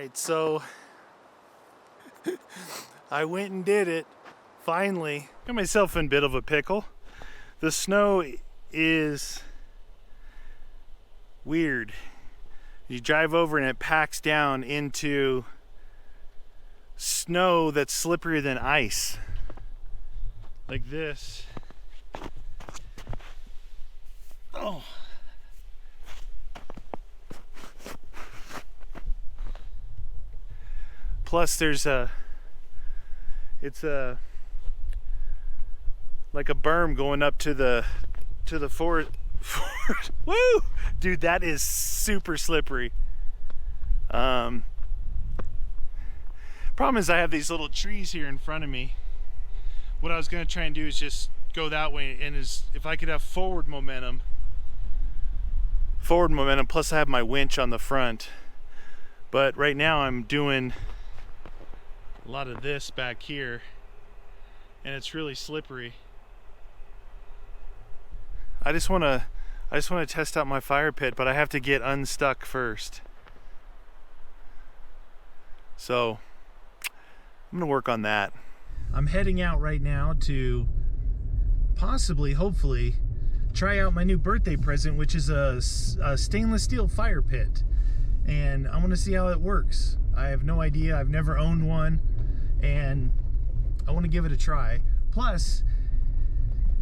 Alright, so I went and did it. Finally. Got myself in a bit of a pickle. The snow is weird. You drive over and it packs down into snow that's slipperier than ice. Like this. Oh. Plus there's it's like a berm going up to the fort. Woo! Dude, that is super slippery. Problem is I have these little trees here in front of me. What I was gonna try and do is just go that way, and if I could have forward momentum, plus I have my winch on the front. But right now I'm doing a lot of this back here, and it's really slippery. I just want to test out my fire pit, but I have to get unstuck first. So I'm gonna work on that. I'm heading out right now to possibly, hopefully, try out my new birthday present, which is a stainless steel fire pit. And I want to see how it works. I have no idea. I've never owned one, and I want to give it a try. Plus,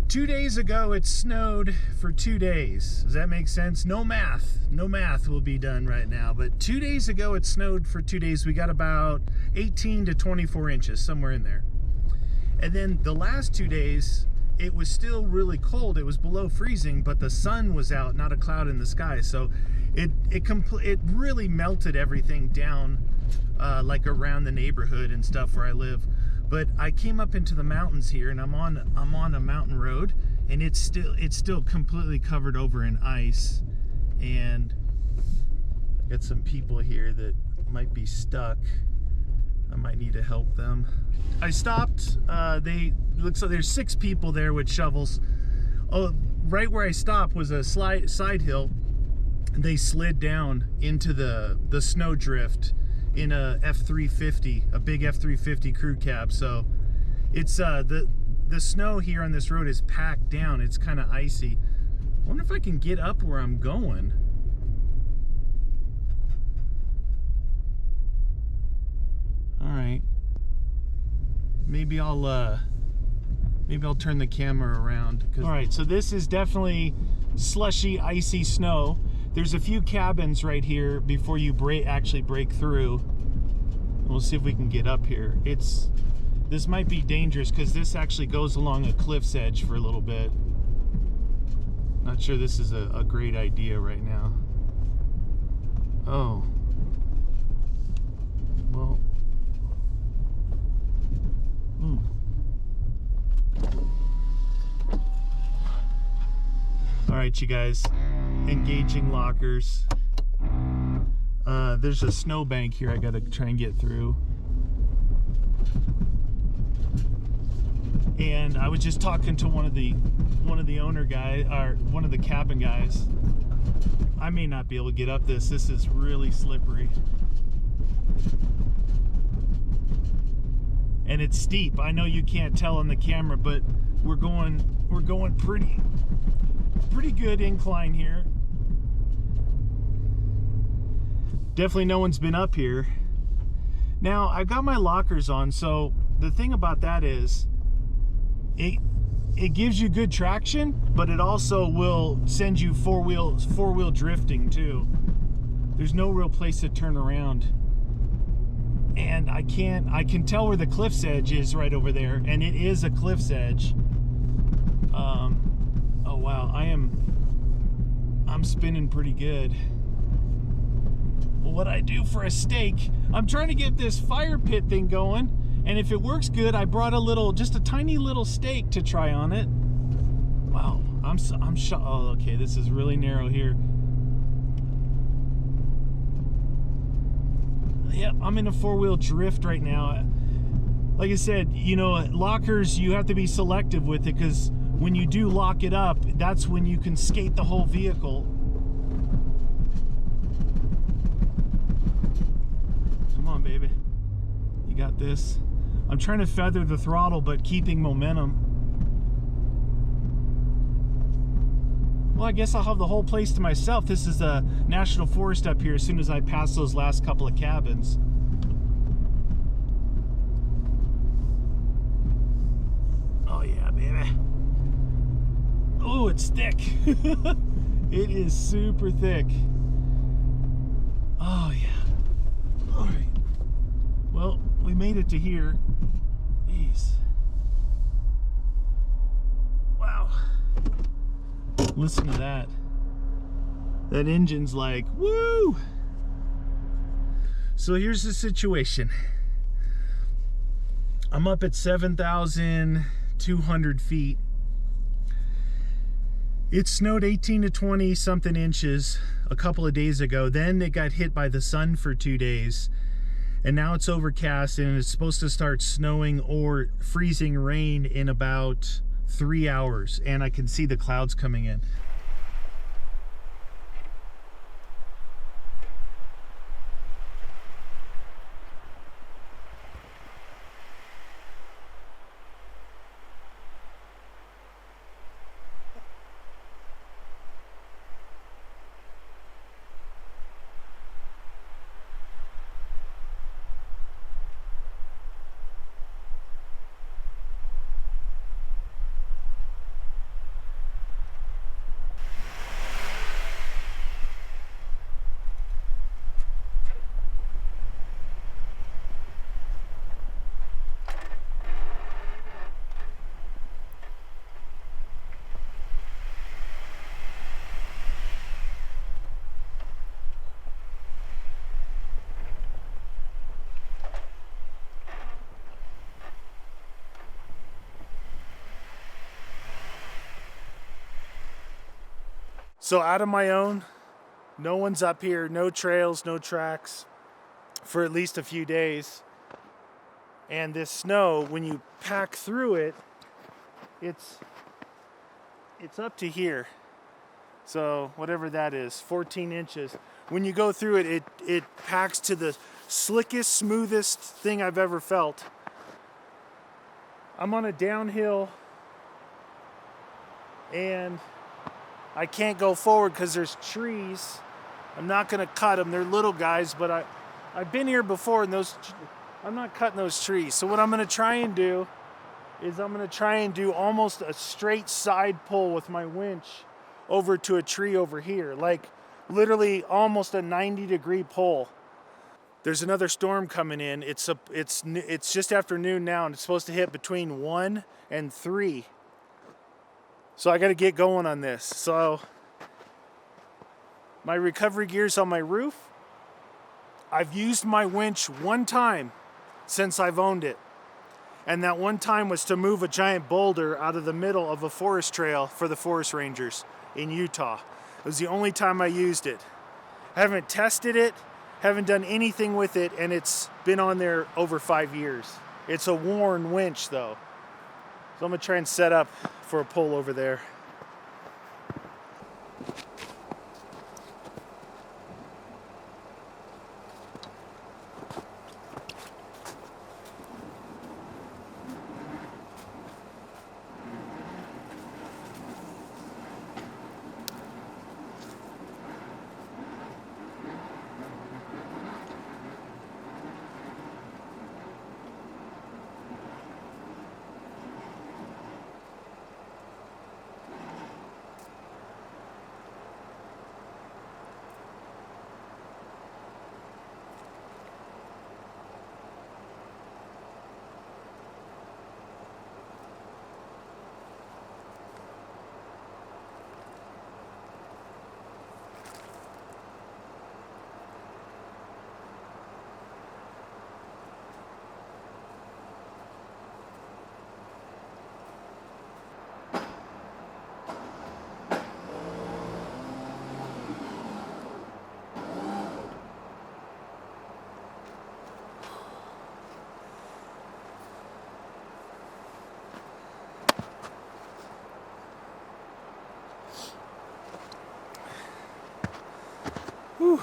2 days ago it snowed for 2 days. Does that make sense? No math will be done right now, but 2 days ago it snowed for 2 days. We got about 18 to 24 inches, somewhere in there. And then the last 2 days it was still really cold. It was below freezing, but the sun was out, not a cloud in the sky. So it really melted everything down, like around the neighborhood and stuff where I live. But I came up into the mountains here, and I'm on a mountain road, and it's still completely covered over in ice. And I got some people here that might be stuck. I might need to help them. I stopped. Looks like there's 6 people there with shovels. Oh, right where I stopped was a side hill. They slid down into the snow drift in a F350, a big F350 crew cab. So it's the snow here on this road is packed down. It's kind of icy. I wonder if I can get up where I'm going. All right. Maybe I'll turn the camera around. All right, so this is definitely slushy, icy snow. There's a few cabins right here before you actually break through. We'll see if we can get up here. This might be dangerous because this actually goes along a cliff's edge for a little bit. Not sure this is a great idea right now. Oh. Well. All right, you guys, engaging lockers. There's a snowbank here I gotta try and get through. And I was just talking to one of the owner guys, or one of the cabin guys. I may not be able to get up this. This is really slippery. And it's steep. I know you can't tell on the camera, but we're going pretty good incline here. Definitely no one's been up here. Now I've got my lockers on, so the thing about that is it gives you good traction, but it also will send you four-wheel drifting too. There's no real place to turn around. And I can tell where the cliff's edge is right over there, and it is a cliff's edge. Oh wow, I'm spinning pretty good. Well, what I do for a stake, I'm trying to get this fire pit thing going, and if it works good, I brought just a tiny little stake to try on it. Wow, I'm shot. Oh, okay, this is really narrow here. Yep, I'm in a four-wheel drift right now. Like I said, you know, lockers, you have to be selective with it, because when you do lock it up, that's when you can skate the whole vehicle. this. I'm trying to feather the throttle, but keeping momentum. Well, I guess I'll have the whole place to myself. This is a national forest up here as soon as I pass those last couple of cabins. Oh yeah, baby. Oh, it's thick. It is super thick. Oh yeah. All right. Well, we made it to here. Jeez. Wow. Listen to that. That engine's like, woo! So here's the situation. I'm up at 7,200 feet. It snowed 18 to 20 something inches a couple of days ago. Then it got hit by the sun for 2 days. And now it's overcast and it's supposed to start snowing or freezing rain in about 3 hours. And I can see the clouds coming in. So out of my own, no one's up here, no trails, no tracks for at least a few days. And this snow, when you pack through it, it's up to here. So whatever that is, 14 inches. When you go through it, it packs to the slickest, smoothest thing I've ever felt. I'm on a downhill and I can't go forward because there's trees. I'm not gonna cut them, they're little guys, but I've been here before and I'm not cutting those trees. So what I'm gonna try and do is I'm gonna try and do almost a straight side pull with my winch over to a tree over here, like literally almost a 90-degree pull. There's another storm coming in. It's just after noon now, and it's supposed to hit between 1 and 3. So I got to get going on this. So my recovery gear's on my roof. I've used my winch one time since I've owned it. And that one time was to move a giant boulder out of the middle of a forest trail for the forest rangers in Utah. It was the only time I used it. I haven't tested it, haven't done anything with it, and it's been on there over 5 years. It's a worn winch though. So I'm gonna try and set up for a pull over there. Whew.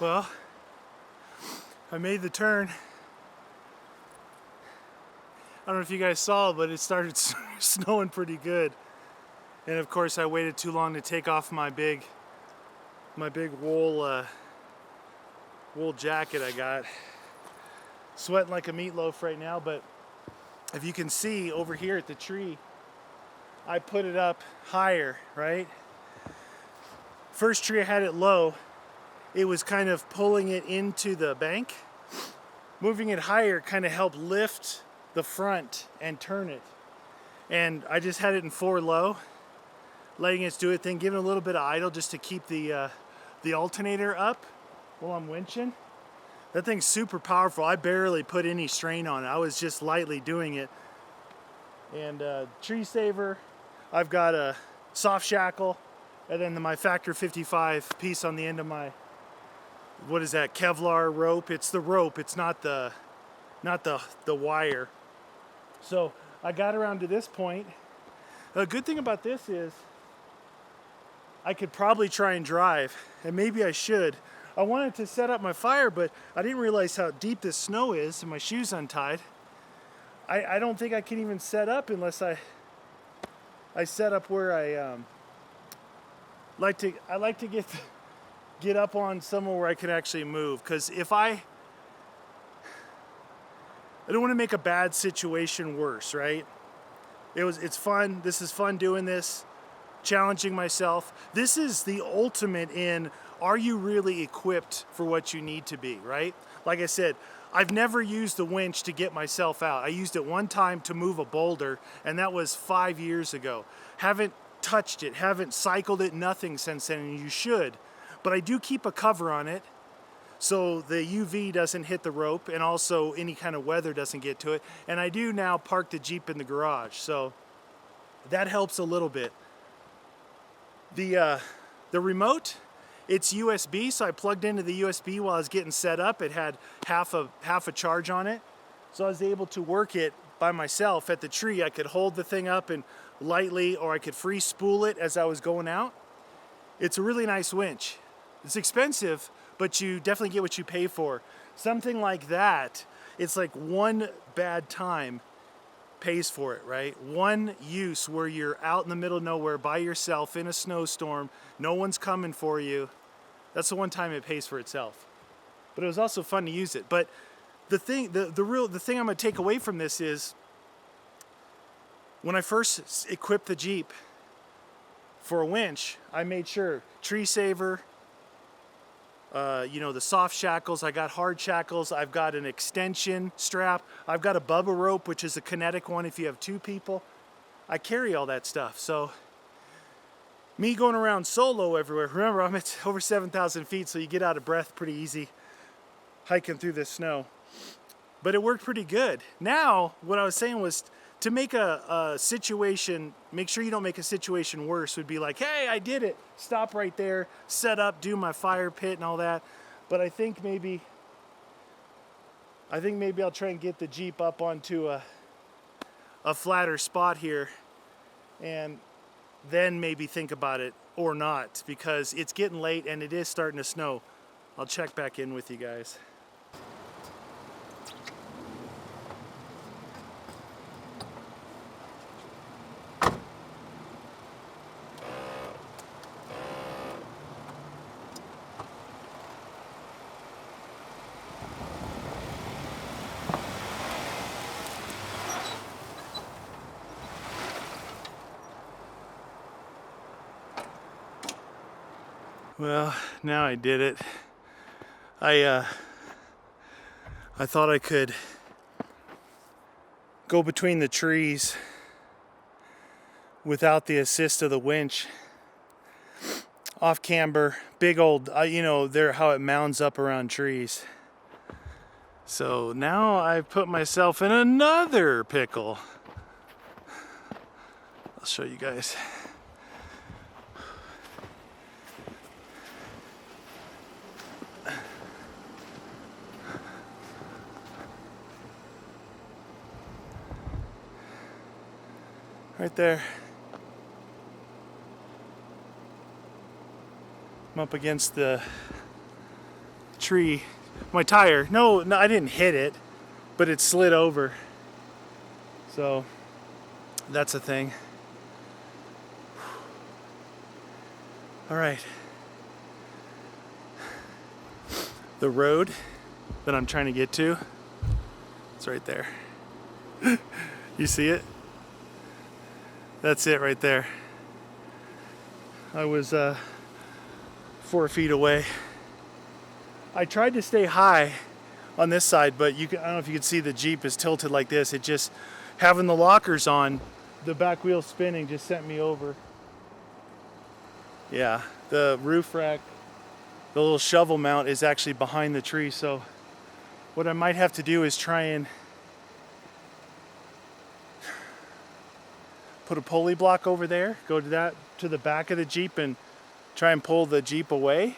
Well, I made the turn. I don't know if you guys saw, but it started snowing pretty good. And of course I waited too long to take off my big wool jacket I got. Sweating like a meatloaf right now, but if you can see over here at the tree, I put it up higher, right? First tree I had it low, it was kind of pulling it into the bank. Moving it higher kind of helped lift the front and turn it. And I just had it in 4 low, letting it do its thing, giving it a little bit of idle just to keep the alternator up while I'm winching. That thing's super powerful. I barely put any strain on it. I was just lightly doing it. And tree saver, I've got a soft shackle, and then my Factor 55 piece on the end of my, what is that, Kevlar rope? It's the rope, it's not the wire. So I got around to this point. The good thing about this is I could probably try and drive, and maybe I should. I wanted to set up my fire, but I didn't realize how deep this snow is, and my shoes untied. I don't think I can even set up unless I set up where I like to get up on somewhere where I can actually move. Because if I don't want to make a bad situation worse, right? It's fun. This is fun doing this, challenging myself. This is the ultimate in, are you really equipped for what you need to be, right? Like I said, I've never used the winch to get myself out. I used it one time to move a boulder, and that was 5 years ago. Haven't touched it, haven't cycled it, nothing since then, and you should. But I do keep a cover on it so the UV doesn't hit the rope, and also any kind of weather doesn't get to it. And I do now park the Jeep in the garage, so that helps a little bit. The remote, it's USB, so I plugged into the USB while I was getting set up. It had half a charge on it, so I was able to work it by myself at the tree. I could hold the thing up and lightly, or I could free spool it as I was going out. It's a really nice winch. It's expensive, but you definitely get what you pay for. Something like that, it's like one bad time pays for it, right? One use where you're out in the middle of nowhere by yourself in a snowstorm, no one's coming for you. That's the one time it pays for itself. But it was also fun to use it. But the thing I'm gonna take away from this is, when I first equipped the Jeep for a winch, I made sure tree saver, the soft shackles, I got hard shackles, I've got an extension strap, I've got a Bubba rope, which is a kinetic one if you have 2 people. I carry all that stuff. So me going around solo everywhere, remember I'm at over 7,000 feet, so you get out of breath pretty easy hiking through this snow. But it worked pretty good. Now, what I was saying was, to make a situation, make sure you don't make a situation worse, would be like, hey, I did it. Stop right there, set up, do my fire pit and all that. But I think maybe I'll try and get the Jeep up onto a flatter spot here, and then maybe think about it or not, because it's getting late and it is starting to snow. I'll check back in with you guys. Well, now I did it. I thought I could go between the trees without the assist of the winch. Off camber, big old, there how it mounds up around trees. So now I've put myself in another pickle. I'll show you guys. Right there. I'm up against the tree, my tire. No, I didn't hit it, but it slid over. So that's a thing. All right. The road that I'm trying to get to, it's right there. You see it? That's it right there. I was 4 feet away. I tried to stay high on this side, but I don't know if you can see the Jeep is tilted like this. It just, having the lockers on, the back wheel spinning just sent me over. Yeah, the roof rack, the little shovel mount is actually behind the tree, so what I might have to do is try and put a pulley block over there, go to the back of the Jeep and try and pull the Jeep away.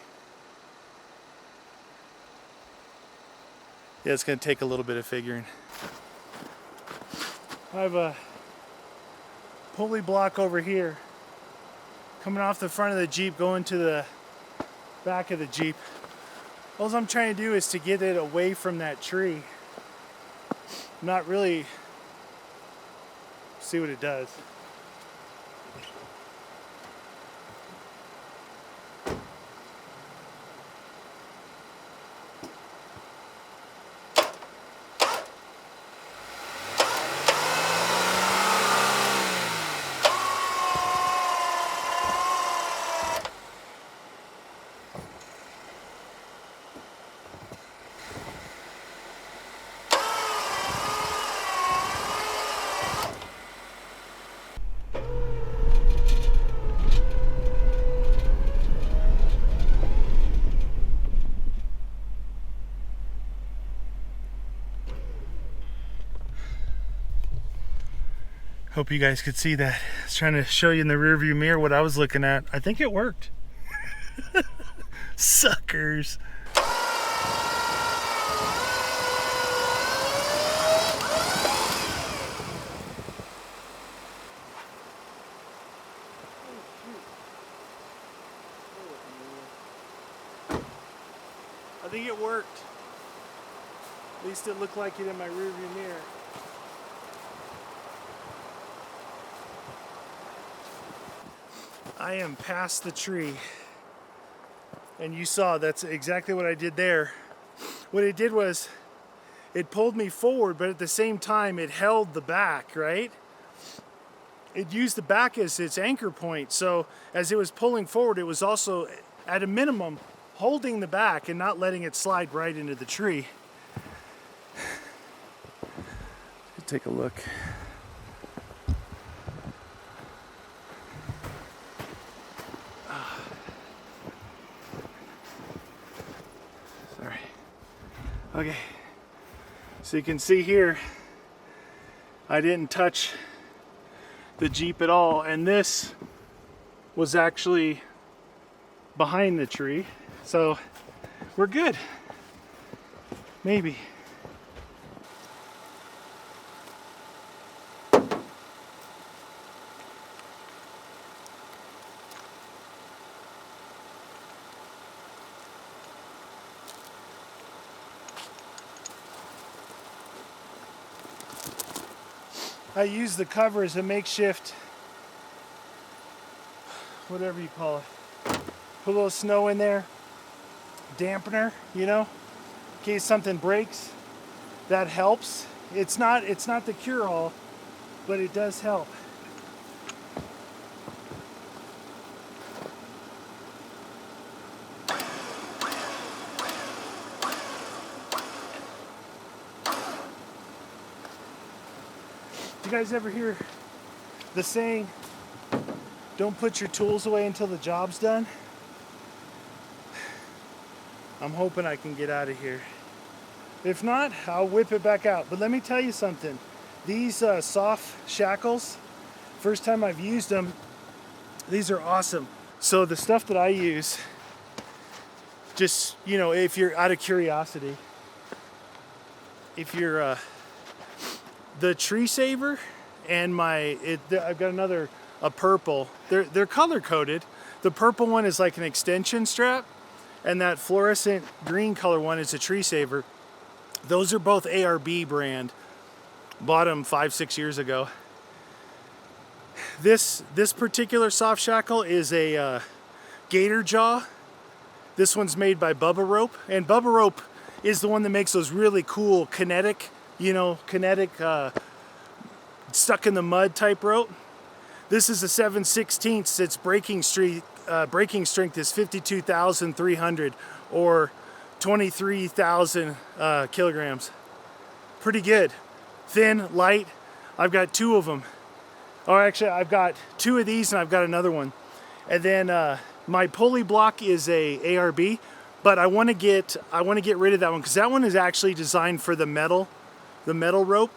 Yeah, it's going to take a little bit of figuring. I have a pulley block over here coming off the front of the Jeep going to the back of the Jeep. All I'm trying to do is to get it away from that tree. Not really see what it does. Hope you guys could see that. I was trying to show you in the rearview mirror what I was looking at. I think it worked. Suckers. I think it worked. At least it looked like it in my rearview mirror. I am past the tree, and you saw that's exactly what I did there. What it did was it pulled me forward, but at the same time it held the back, right? It used the back as its anchor point, so as it was pulling forward, it was also at a minimum holding the back and not letting it slide right into the tree. Take a look. Okay, so you can see here, I didn't touch the Jeep at all, and this was actually behind the tree, so we're good, maybe. I use the cover as a makeshift, whatever you call it. Put a little snow in there, dampener, you know, in case something breaks. That helps. It's not the cure-all, but it does help. You guys ever hear the saying, don't put your tools away until the job's done? I'm hoping I can get out of here. If not, I'll whip it back out. But let me tell you something. These soft shackles, first time I've used them, these are awesome. So the stuff that I use, just, you know, if you're out of curiosity, if you're the Tree Saver and I've got a purple. They're color coded. The purple one is like an extension strap, and that fluorescent green color one is a Tree Saver. Those are both ARB brand. Bought them 5-6 years ago. This particular soft shackle is a gator jaw. This one's made by Bubba Rope, and Bubba Rope is the one that makes those really cool kinetic, stuck in the mud type rope. This is a 7/16. Its breaking strength is 52,300 or 23,000 kilograms. Pretty good. Thin, light. I've got 2 of them. Or actually, I've got 2 of these and I've got another one. And then my pulley block is a ARB, but I want to get rid of that one because that one is actually designed for the metal rope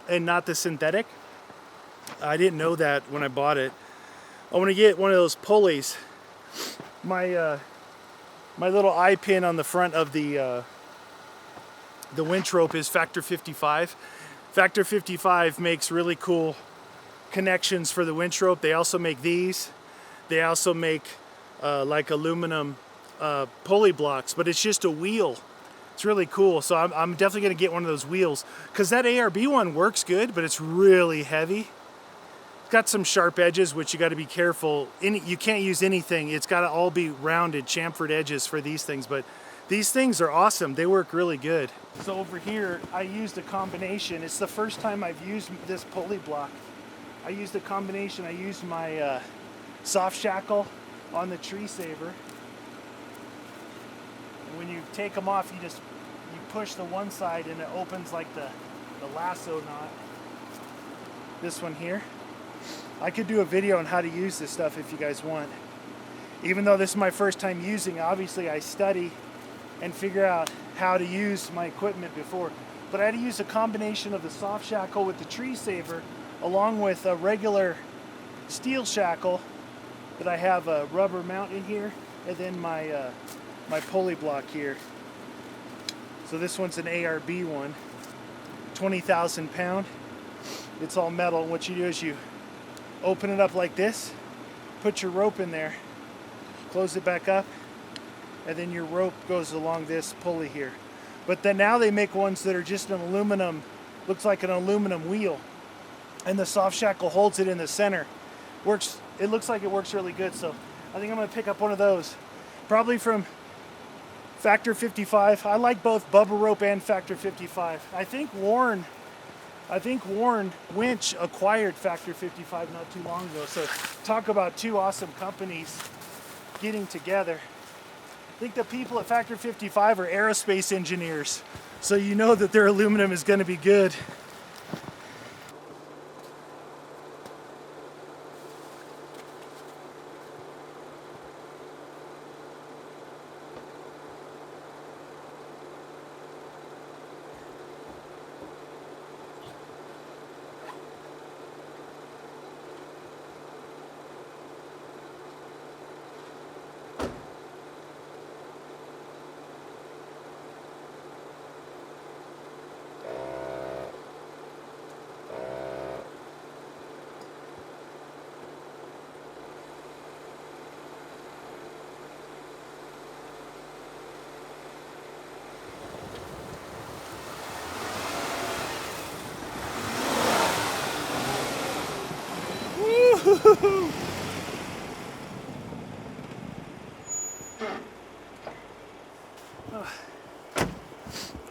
and not the synthetic. I didn't know that when I bought it. I want to get one of those pulleys. My little eye pin on the front of the winch rope is Factor 55. Factor 55 makes really cool connections for the winch rope. They also make these. They also make like aluminum pulley blocks, but it's just a wheel. It's really cool. So I'm definitely going to get one of those wheels because that ARB one works good, but it's really heavy. It's got some sharp edges, which you got to be careful. You can't use anything. It's got to all be rounded, chamfered edges for these things, but these things are awesome. They work really good. So over here, I used a combination. It's the first time I've used this pulley block. I used a combination. I used my soft shackle on the Tree Saver. And when you take them off, you push the one side and it opens like the lasso knot. This one here. I could do a video on how to use this stuff if you guys want. Even though this is my first time using, obviously I study and figure out how to use my equipment before. But I had to use a combination of the soft shackle with the Tree Saver along with a regular steel shackle that I have a rubber mount in here, and then my pulley block here. So this one's an ARB one, 20,000 pound. It's all metal. What you do is you open it up like this, put your rope in there, close it back up, and then your rope goes along this pulley here. But then now they make ones that are just an aluminum, looks like an aluminum wheel, and the soft shackle holds it in the center. It looks like it works really good, so I think I'm going to pick up one of those. Probably from Factor 55. I like both Bubba Rope and Factor 55. I think Warren Winch acquired Factor 55 not too long ago. So talk about 2 awesome companies getting together. I think the people at Factor 55 are aerospace engineers, so you know that their aluminum is going to be good.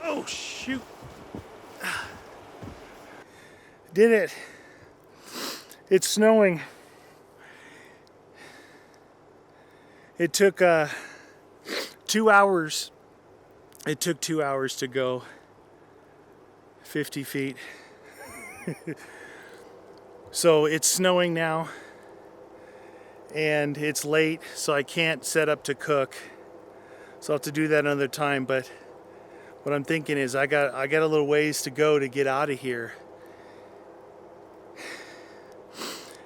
Oh shoot. Did it. It's snowing. It took 2 hours. It took 2 hours to go 50 feet. So it's snowing now, and it's late, so I can't set up to cook. So I'll have to do that another time. But what I'm thinking is I got a little ways to go to get out of here.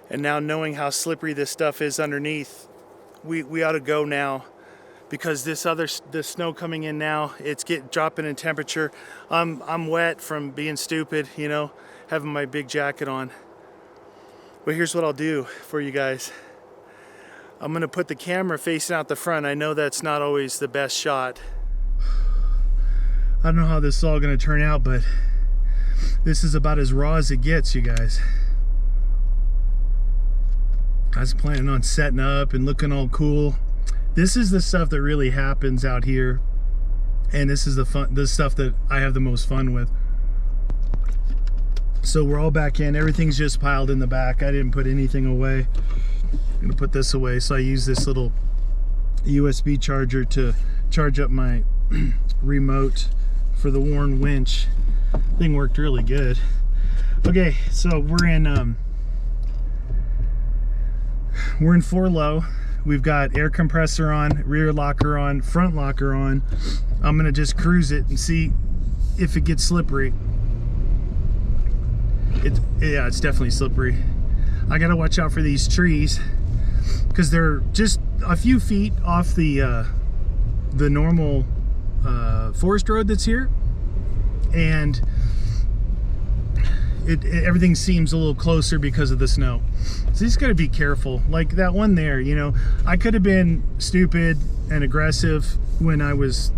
And now knowing how slippery this stuff is underneath, we ought to go now, because the snow coming in now, it's dropping in temperature. I'm wet from being stupid, having my big jacket on. But here's what I'll do for you guys. I'm gonna put the camera facing out the front. I know that's not always the best shot. I don't know how this is all gonna turn out, but this is about as raw as it gets, you guys. I was planning on setting up and looking all cool. This is the stuff that really happens out here, and this is the stuff that I have the most fun with. So we're all back in. Everything's just piled in the back. I didn't put anything away. I'm gonna put this away. So I use this little USB charger to charge up my remote for the Warren winch. Thing worked really good. Okay, so we're in 4 low. We've got air compressor on, rear locker on, front locker on. I'm gonna just cruise it and see if it gets slippery. Yeah, it's definitely slippery. I gotta watch out for these trees because they're just a few feet off the normal forest road that's here, and everything seems a little closer because of the snow. So you just gotta be careful. Like that one there, you know, I could have been stupid and aggressive when I was,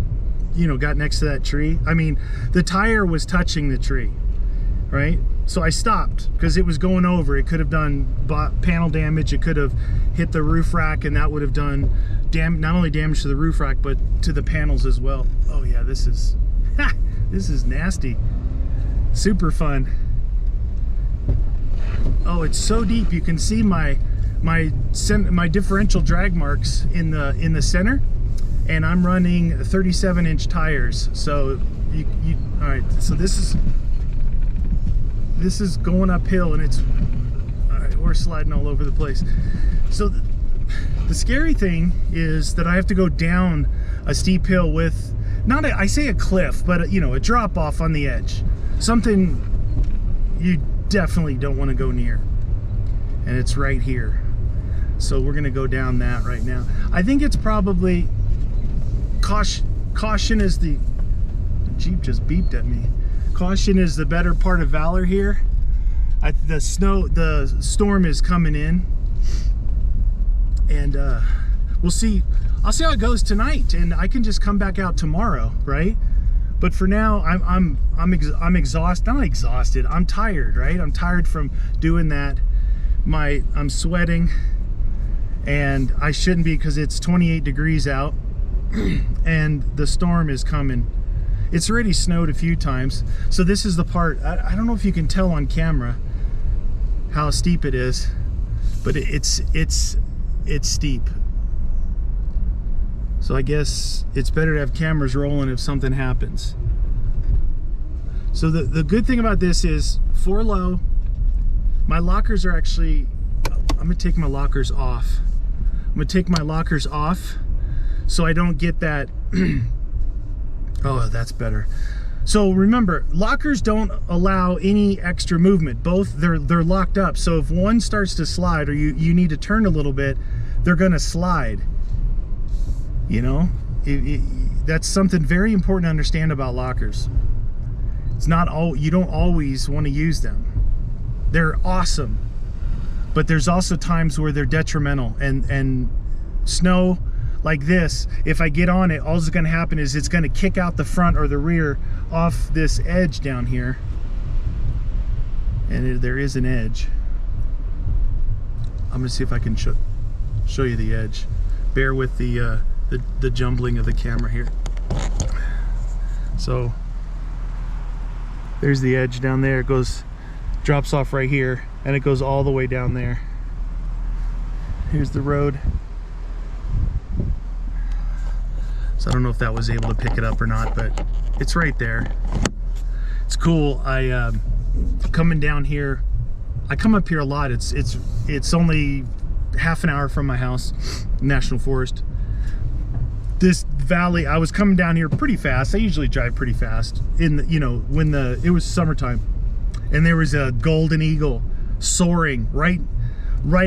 you know, got next to that tree. I mean, the tire was touching the tree, right? So I stopped because it was going over. It could have done panel damage. It could have hit the roof rack, and that would have done not only damage to the roof rack, but to the panels as well. Oh yeah, this is this is nasty. Super fun. Oh, it's so deep. You can see my differential drag marks in the center, and I'm running 37-inch tires. So you all right? So this is going uphill, and it's all right. We're sliding all over the place. So the scary thing is that I have to go down a steep hill with I say a cliff, but you know, a drop off on the edge. Something you definitely don't want to go near, and it's right here. So we're gonna go down that right now. I think it's probably caution is the Jeep just beeped at me. Caution is the better part of valor here. The storm is coming in, and we'll see. I'll see how it goes tonight, and I can just come back out tomorrow, right? But for now, I'm exhausted. Not exhausted. I'm tired, right? I'm tired from doing that. I'm sweating, and I shouldn't be because it's 28 degrees out, and the storm is coming. It's already snowed a few times. So this is the part. I don't know if you can tell on camera how steep it is, but it's steep. So I guess it's better to have cameras rolling if something happens. So the good thing about this is 4 low. My lockers are actually, I'm gonna take my lockers off. I'm gonna take my lockers off so I don't get that. Oh, that's better. So remember, lockers don't allow any extra movement. Both, they're locked up. So if one starts to slide, or you need to turn a little bit, they're gonna slide. You know, that's something very important to understand about lockers. It's not all, you don't always want to use them. They're awesome, but there's also times where they're detrimental, and snow like this, if I get on it, all that's going to happen is it's going to kick out the front or the rear off this edge down here, and there is an edge. I'm going to see if I can show you the edge. Bear with the jumbling of the camera here. So there's the edge down there. It drops off right here, and it goes all the way down there. Here's the road. So I don't know if that was able to pick it up or not, but it's right there. It's cool. Coming down here, I come up here a lot. It's only half an hour from my house, National Forest. This valley, I was coming down here pretty fast. I usually drive pretty fast in the, you know, when it was summertime, and there was a golden eagle soaring right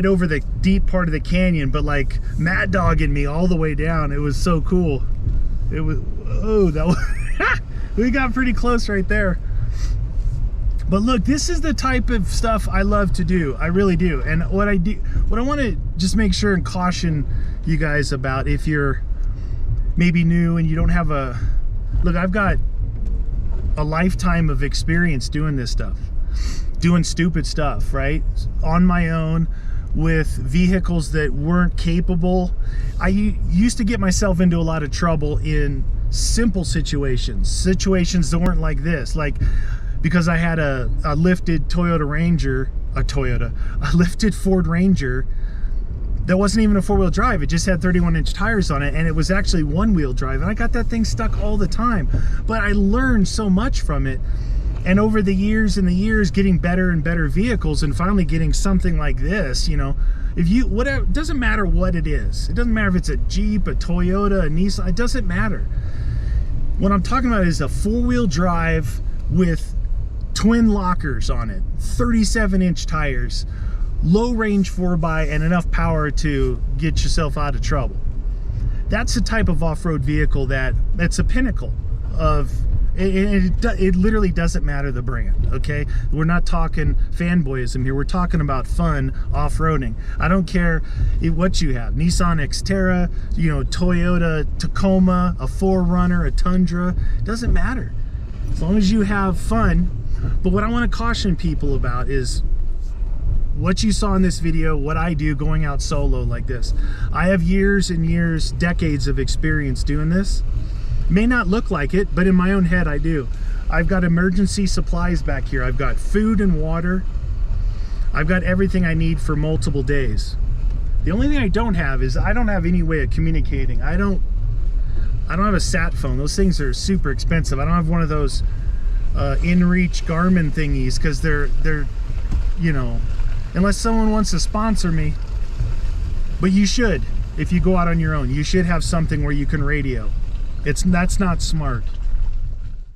over the deep part of the canyon, but like mad dogging me all the way down. It was so cool. It was, oh, that was we got pretty close right there. But look, this is the type of stuff I love to do. I really do. And what I want to just make sure and caution you guys about, if you're maybe new and you don't have look, I've got a lifetime of experience doing this stuff, doing stupid stuff, right? On my own, with vehicles that weren't capable. I used to get myself into a lot of trouble in simple situations that weren't like this, like because I had a lifted Toyota Ranger, a lifted Ford Ranger that wasn't even a four-wheel drive. It just had 31-inch tires on it, and it was actually one-wheel drive, and I got that thing stuck all the time. But I learned so much from it, and over the years and the years, getting better and better vehicles, and finally getting something like this, you know, whatever, it doesn't matter what it is. It doesn't matter if it's a Jeep, a Toyota, a Nissan, it doesn't matter. What I'm talking about is a four-wheel drive with twin lockers on it, 37-inch tires, low range 4x, and enough power to get yourself out of trouble. That's the type of off-road vehicle that's a pinnacle of it literally doesn't matter the brand, okay? We're not talking fanboyism here. We're talking about fun off-roading. I don't care what you have, Nissan Xterra, you know, Toyota Tacoma, a 4Runner, a Tundra, it doesn't matter as long as you have fun. But what I want to caution people about is what you saw in this video, what I do going out solo like this. I have years and years, decades of experience doing this. May not look like it, but in my own head I do. I've got emergency supplies back here. I've got food and water. I've got everything I need for multiple days. The only thing I don't have is I don't have any way of communicating. I don't have a sat phone. Those things are super expensive. I don't have one of those in-reach Garmin thingies, because they're, you know, unless someone wants to sponsor me. But you should, if you go out on your own, you should have something where you can radio. That's not smart.